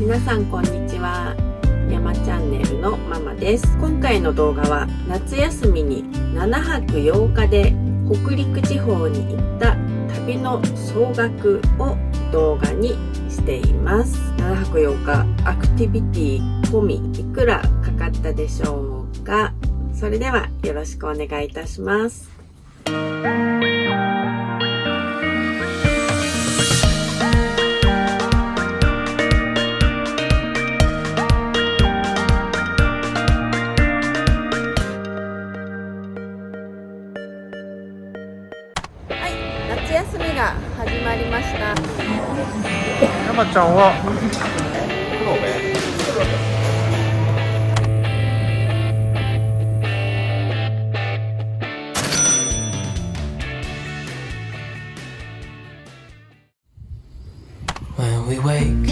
皆さんこんにちは。山チャンネルのママです。今回の動画は夏休みに7泊8日で北陸地方に行った旅の総額を動画にしています。7泊8日アクティビティ込みいくらかかったでしょうか。それではよろしくお願いいたします。夏休みが始まりました。山ちゃんは黒部。When we wake,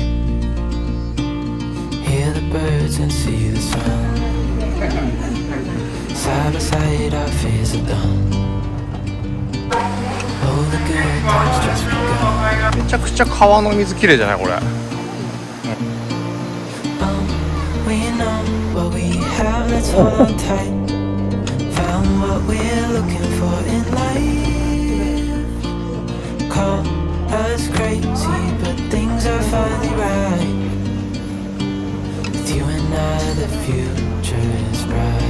hear the birds and see the sun. Side by side, our fears are done.Oh, the good times just begun. めちゃくちゃ川の水きれいじゃないこれ。We know what we have, let's hold on tight. Found what we're looking for in life. Call us crazy, but things are finally right. With you and I, the future is right.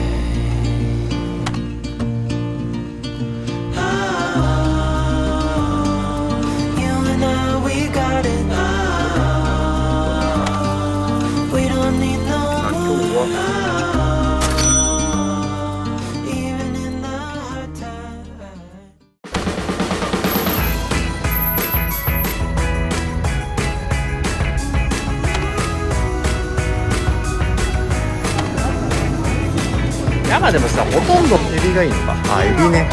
山でもさ、ほとんどエビがいいのか。あ、エビね。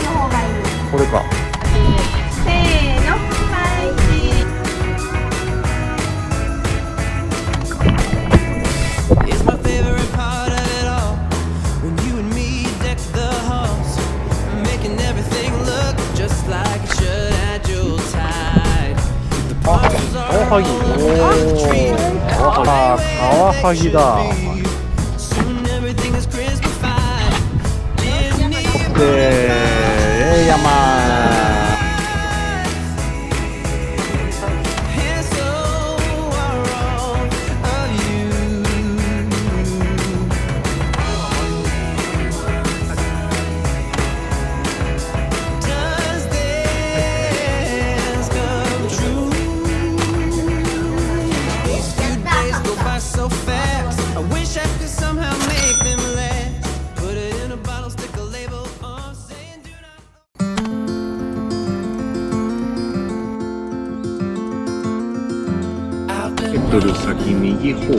これか。せーの、はい。It's my favorite part of it all. When you and me deck the halls, making everything look just like it should at Yuletide. The parcels are all over the tree. カワハギだ。山ケトル先右方向。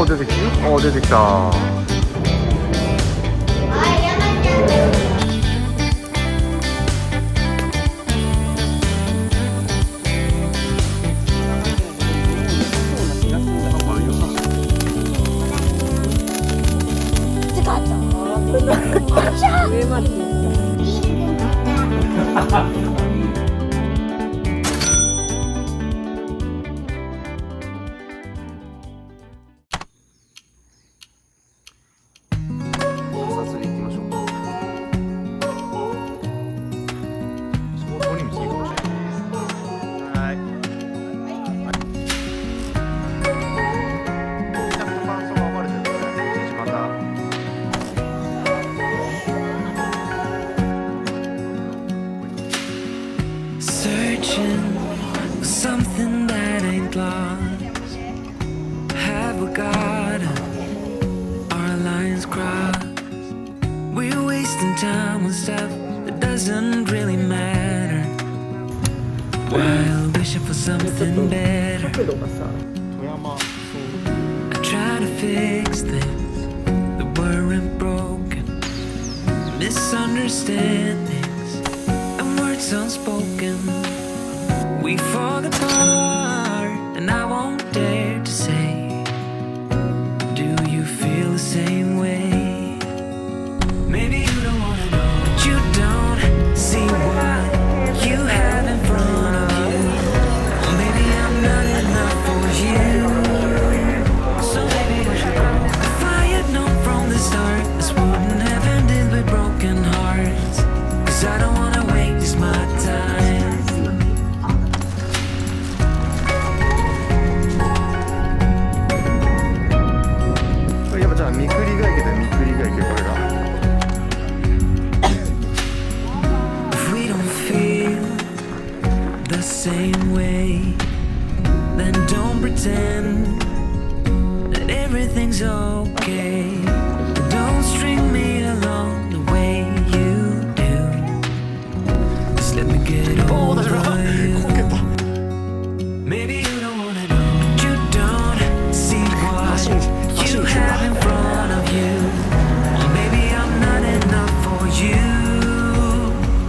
お出てきた。上までSearching for something that ain't lost. Have we got our lines crossed? We're wasting time on stuff that doesn't really matter, while wishing for something better. 角度がさ、I try to fix things that weren't broken, misunderstandings and words unspoken. We fall apart, and I won't dare to say, do you feel the same way? Maybe you don't wanna know, but you don't see what you have in front of you. Or maybe I'm not enough for you, so maybe I should go. If I had known from the start, this wouldn't have ended with broken hearts. 'Cause I don't wanna waste my time. みくりが池だよ、みくりが池、これが。If we don't feel the same way, then don't pretend that everything's okay. Don't string me along the way you do. Just let me get over you. Maybe you don't wanna know, but you don't see what you have in front of you. Or maybe I'm not enough for you,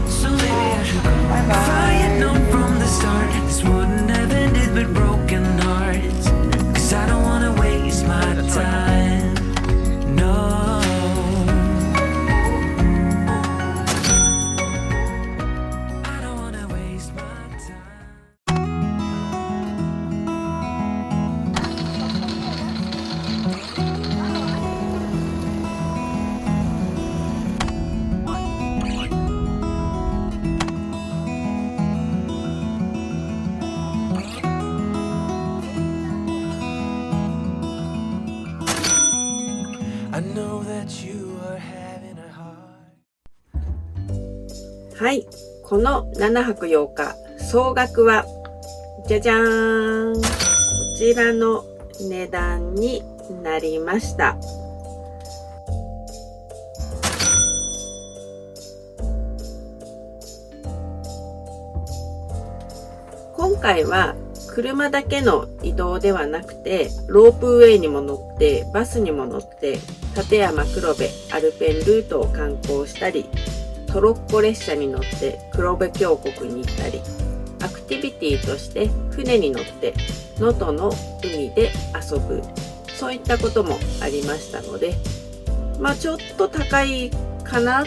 so maybe I should go. If I had known from the start, this wouldn't have ended with broken hearts. 'Cause I don't wanna waste my time. No, I don't wanna waste my time. はい、この7泊8日総額はじゃじゃーん、こちらの値段になりました。今回は車だけの移動ではなくて、ロープウェイにも乗ってバスにも乗って立山黒部アルペンルートを観光したり、トロッコ列車に乗って黒部峡谷に行ったり、アクティビティとして船に乗って能登の海で遊ぶ、そういったこともありましたので、ちょっと高いかな、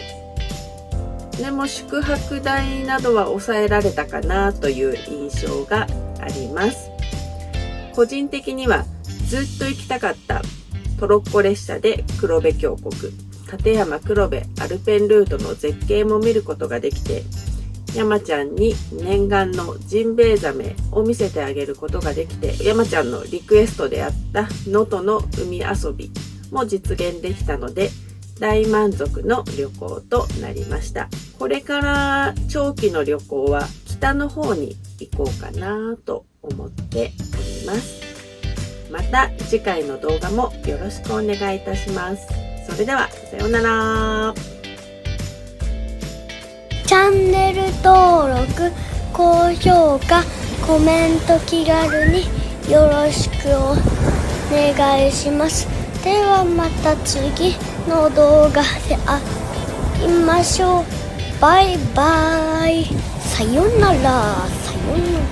でも宿泊代などは抑えられたかなという印象があります。個人的にはずっと行きたかったトロッコ列車で黒部峡谷、立山黒部アルペンルートの絶景も見ることができて、山ちゃんに念願のジンベエザメを見せてあげることができて、山ちゃんのリクエストであった能登の海遊びも実現できたので、大満足の旅行となりました。これから長期の旅行は北の方に行こうかなと思っております。また次回の動画もよろしくお願いいたします。それではさようなら。チャンネル登録、高評価、コメント気軽によろしくお願いします。ではまた次の動画で会いましょう。バイバイ。さよなら。さよなら。